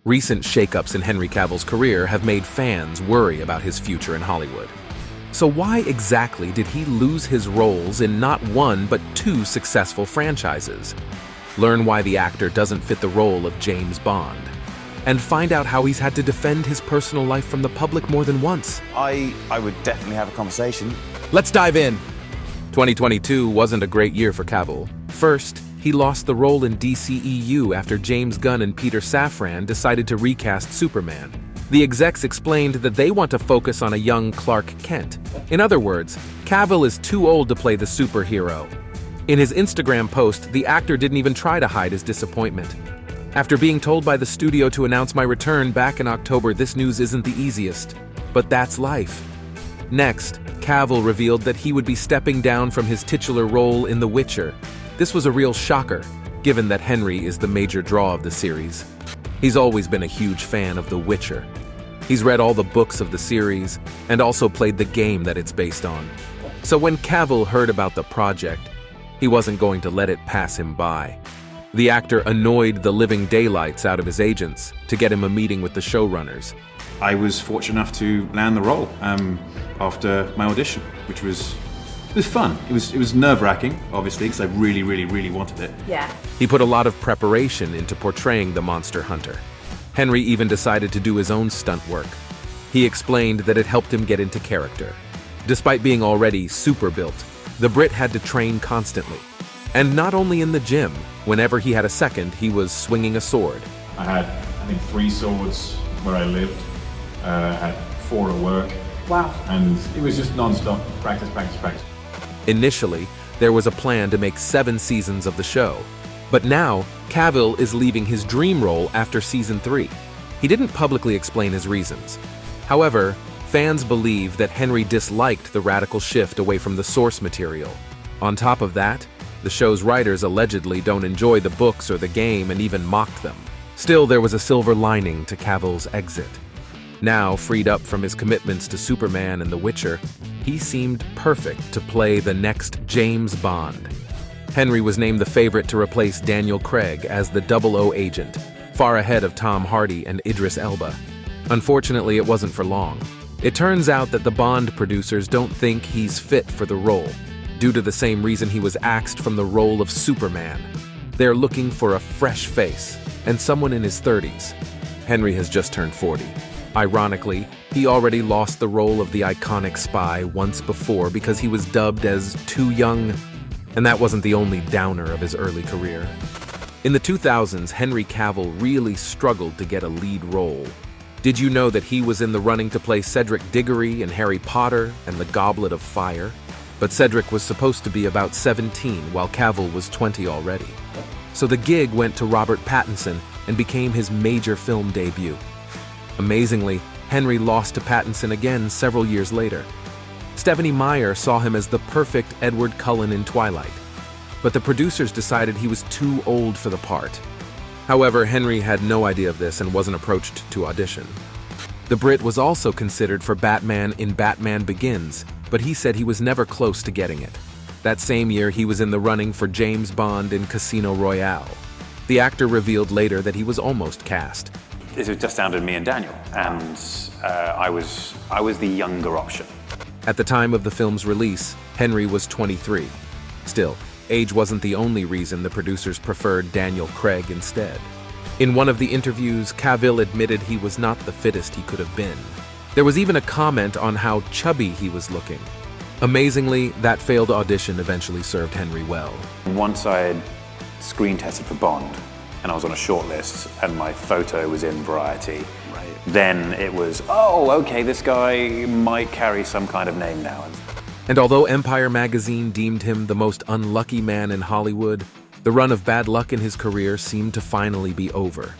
Recent shakeups in Henry Cavill's career have made fans worry about his future in Hollywood. So why exactly did he lose his roles in not one but two successful franchises? Learn why the actor doesn't fit the role of James Bond. And find out how he's had to defend his personal life from the public more than once. I would definitely have a conversation. Let's dive in! 2022 wasn't a great year for Cavill. First, he lost the role in DCEU after James Gunn and Peter Safran decided to recast Superman. The execs explained that they want to focus on a young Clark Kent. In other words, Cavill is too old to play the superhero. In his Instagram post, the actor didn't even try to hide his disappointment. After being told by the studio to announce my return back in October, this news isn't the easiest. But that's life. Next, Cavill revealed that he would be stepping down from his titular role in The Witcher. This was a real shocker, given that Henry is the major draw of the series. He's always been a huge fan of The Witcher. He's read all the books of the series, and also played the game that it's based on. So when Cavill heard about the project, he wasn't going to let it pass him by. The actor annoyed the living daylights out of his agents to get him a meeting with the showrunners. I was fortunate enough to land the role after my audition, which was fun. It was nerve-wracking, obviously, because I really wanted it. Yeah. He put a lot of preparation into portraying the monster hunter. Henry even decided to do his own stunt work. He explained that it helped him get into character. Despite being already super built, the Brit had to train constantly. And not only in the gym. Whenever he had a second, he was swinging a sword. I had, I think, 3 swords where I lived. I had 4 at work. Wow. And it was just non-stop practice. Initially, there was a plan to make 7 seasons of the show. But now, Cavill is leaving his dream role after season 3. He didn't publicly explain his reasons. However, fans believe that Henry disliked the radical shift away from the source material. On top of that, the show's writers allegedly don't enjoy the books or the game and even mocked them. Still, there was a silver lining to Cavill's exit. Now, freed up from his commitments to Superman and The Witcher, he seemed perfect to play the next James Bond. Henry was named the favorite to replace Daniel Craig as the 00 agent, far ahead of Tom Hardy and Idris Elba. Unfortunately, it wasn't for long. It turns out that the Bond producers don't think he's fit for the role, due to the same reason he was axed from the role of Superman. They're looking for a fresh face, and someone in his 30s. Henry has just turned 40. Ironically, he already lost the role of the iconic spy once before because he was dubbed as too young, and that wasn't the only downer of his early career. In the 2000s, Henry Cavill really struggled to get a lead role. Did you know that he was in the running to play Cedric Diggory in Harry Potter and the Goblet of Fire? But Cedric was supposed to be about 17 while Cavill was 20 already. So the gig went to Robert Pattinson and became his major film debut. Amazingly, Henry lost to Pattinson again several years later. Stephenie Meyer saw him as the perfect Edward Cullen in Twilight, but the producers decided he was too old for the part. However, Henry had no idea of this and wasn't approached to audition. The Brit was also considered for Batman in Batman Begins, but he said he was never close to getting it. That same year, he was in the running for James Bond in Casino Royale. The actor revealed later that he was almost cast. It was just down to me and Daniel, and I was the younger option. At the time of the film's release, Henry was 23. Still, age wasn't the only reason the producers preferred Daniel Craig instead. In one of the interviews, Cavill admitted he was not the fittest he could have been. There was even a comment on how chubby he was looking. Amazingly, that failed audition eventually served Henry well. Once I had screen tested for Bond, and I was on a shortlist, and my photo was in Variety, then it was, oh, okay, this guy might carry some kind of name now. And although Empire magazine deemed him the most unlucky man in Hollywood, the run of bad luck in his career seemed to finally be over,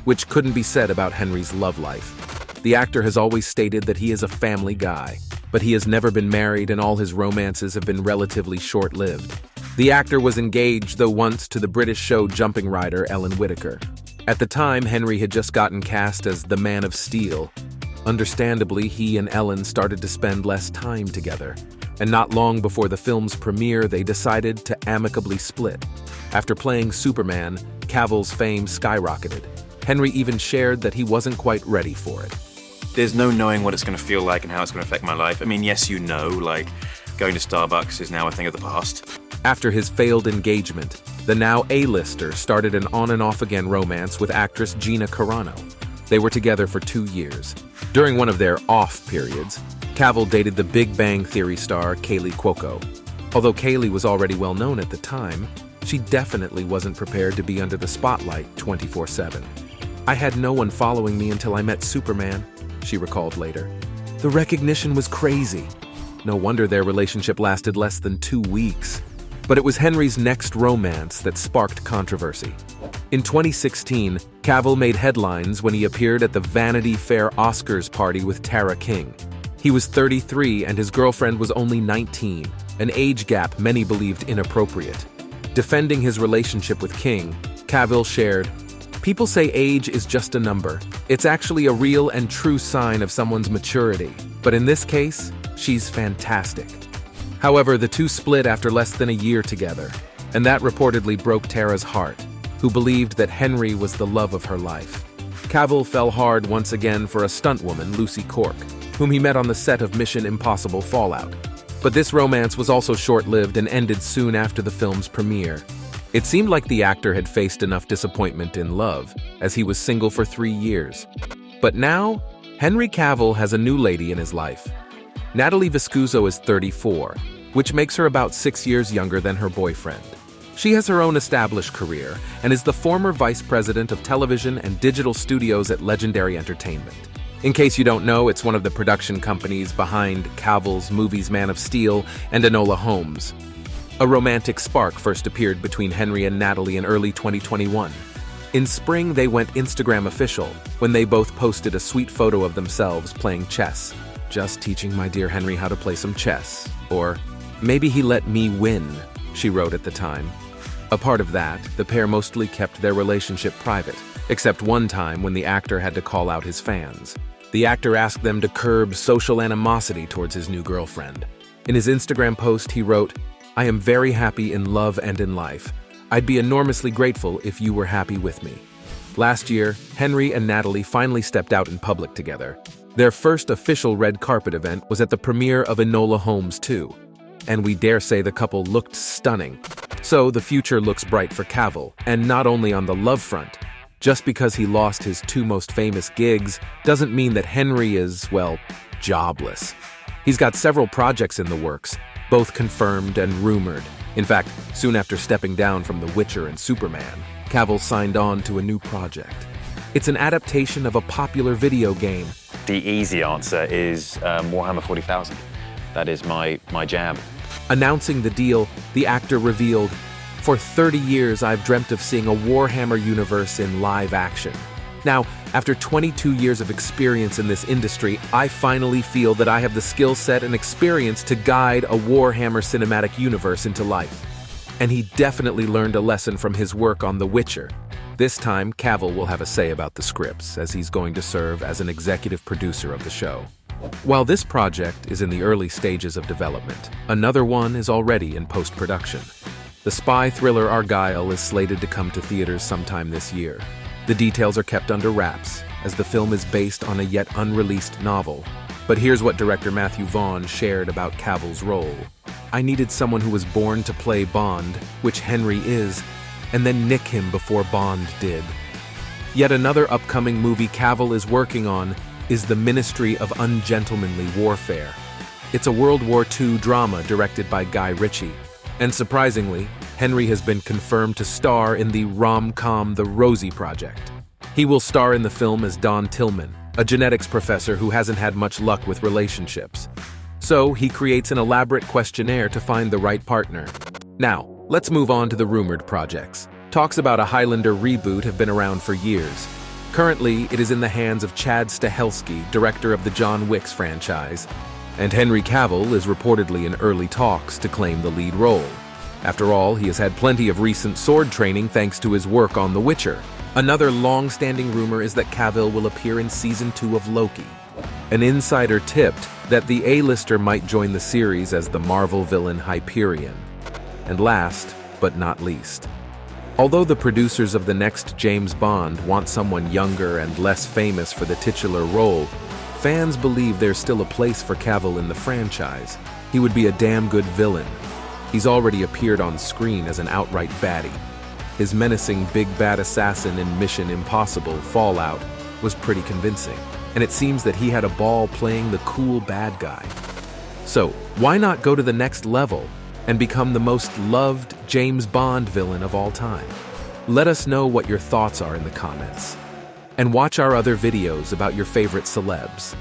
which couldn't be said about Henry's love life. The actor has always stated that he is a family guy, but he has never been married and all his romances have been relatively short-lived. The actor was engaged, though once, to the British show jumping rider Ellen Whitaker. At the time, Henry had just gotten cast as the Man of Steel. Understandably, he and Ellen started to spend less time together, and not long before the film's premiere, they decided to amicably split. After playing Superman, Cavill's fame skyrocketed. Henry even shared that he wasn't quite ready for it. There's no knowing what it's going to feel like and how it's going to affect my life. I mean, yes, you know, like going to Starbucks is now a thing of the past. After his failed engagement, the now A-lister started an on and off again romance with actress Gina Carano. They were together for 2 years. During one of their off periods, Cavill dated the Big Bang Theory star Kaley Cuoco. Although Kaley was already well known at the time, she definitely wasn't prepared to be under the spotlight 24/7. "I had no one following me until I met Superman," she recalled later. "The recognition was crazy." No wonder their relationship lasted less than 2 weeks. But it was Henry's next romance that sparked controversy. In 2016, Cavill made headlines when he appeared at the Vanity Fair Oscars party with Tara King. He was 33 and his girlfriend was only 19, an age gap many believed inappropriate. Defending his relationship with King, Cavill shared, "People say age is just a number. It's actually a real and true sign of someone's maturity. But in this case, she's fantastic." However, the two split after less than a year together, and that reportedly broke Tara's heart, who believed that Henry was the love of her life. Cavill fell hard once again for a stuntwoman, Lucy Cork, whom he met on the set of Mission Impossible Fallout. But this romance was also short-lived and ended soon after the film's premiere. It seemed like the actor had faced enough disappointment in love, as he was single for 3 years. But now, Henry Cavill has a new lady in his life. Natalie Viscuso is 34, which makes her about 6 years younger than her boyfriend. She has her own established career and is the former vice president of television and digital studios at Legendary Entertainment. In case you don't know, it's one of the production companies behind Cavill's movies Man of Steel and Enola Holmes. A romantic spark first appeared between Henry and Natalie in early 2021. In spring, they went Instagram official when they both posted a sweet photo of themselves playing chess. "Just teaching my dear Henry how to play some chess," or "Maybe he let me win," she wrote at the time. A part of that, the pair mostly kept their relationship private, except one time when the actor had to call out his fans. The actor asked them to curb social animosity towards his new girlfriend. In his Instagram post, he wrote, "I am very happy in love and in life. I'd be enormously grateful if you were happy with me." Last year, Henry and Natalie finally stepped out in public together. Their first official red carpet event was at the premiere of Enola Holmes 2, and we dare say the couple looked stunning. So the future looks bright for Cavill, and not only on the love front. Just because he lost his 2 most famous gigs doesn't mean that Henry is, well, jobless. He's got several projects in the works, both confirmed and rumored. In fact, soon after stepping down from The Witcher and Superman, Cavill signed on to a new project. It's an adaptation of a popular video game. The easy answer is Warhammer 40,000. That is my jam. Announcing the deal, the actor revealed, "For 30 years I've dreamt of seeing a Warhammer universe in live action. Now, after 22 years of experience in this industry, I finally feel that I have the skill set and experience to guide a Warhammer cinematic universe into life." And he definitely learned a lesson from his work on The Witcher. This time, Cavill will have a say about the scripts, as he's going to serve as an executive producer of the show. While this project is in the early stages of development, another one is already in post-production. The spy thriller Argylle is slated to come to theaters sometime this year. The details are kept under wraps, as the film is based on a yet unreleased novel. But here's what director Matthew Vaughn shared about Cavill's role. "I needed someone who was born to play Bond, which Henry is, and then nick him before Bond did." Yet another upcoming movie Cavill is working on is The Ministry of Ungentlemanly Warfare. It's a World War II drama directed by Guy Ritchie. And surprisingly, Henry has been confirmed to star in the rom-com The Rosie Project. He will star in the film as Don Tillman, a genetics professor who hasn't had much luck with relationships. So he creates an elaborate questionnaire to find the right partner. Now, let's move on to the rumored projects. Talks about a Highlander reboot have been around for years. Currently, it is in the hands of Chad Stahelski, director of the John Wick's franchise, and Henry Cavill is reportedly in early talks to claim the lead role. After all, he has had plenty of recent sword training thanks to his work on The Witcher. Another long-standing rumor is that Cavill will appear in Season 2 of Loki. An insider tipped that the A-lister might join the series as the Marvel villain Hyperion. And last, but not least, Although the producers of the next James Bond want someone younger and less famous for the titular role, fans believe there's still a place for Cavill in the franchise. He would be a damn good villain. He's already appeared on screen as an outright baddie. His menacing big bad assassin in Mission Impossible Fallout was pretty convincing, and it seems that he had a ball playing the cool bad guy. So, why not go to the next level and become the most loved James Bond villain of all time? Let us know what your thoughts are in the comments. And watch our other videos about your favorite celebs.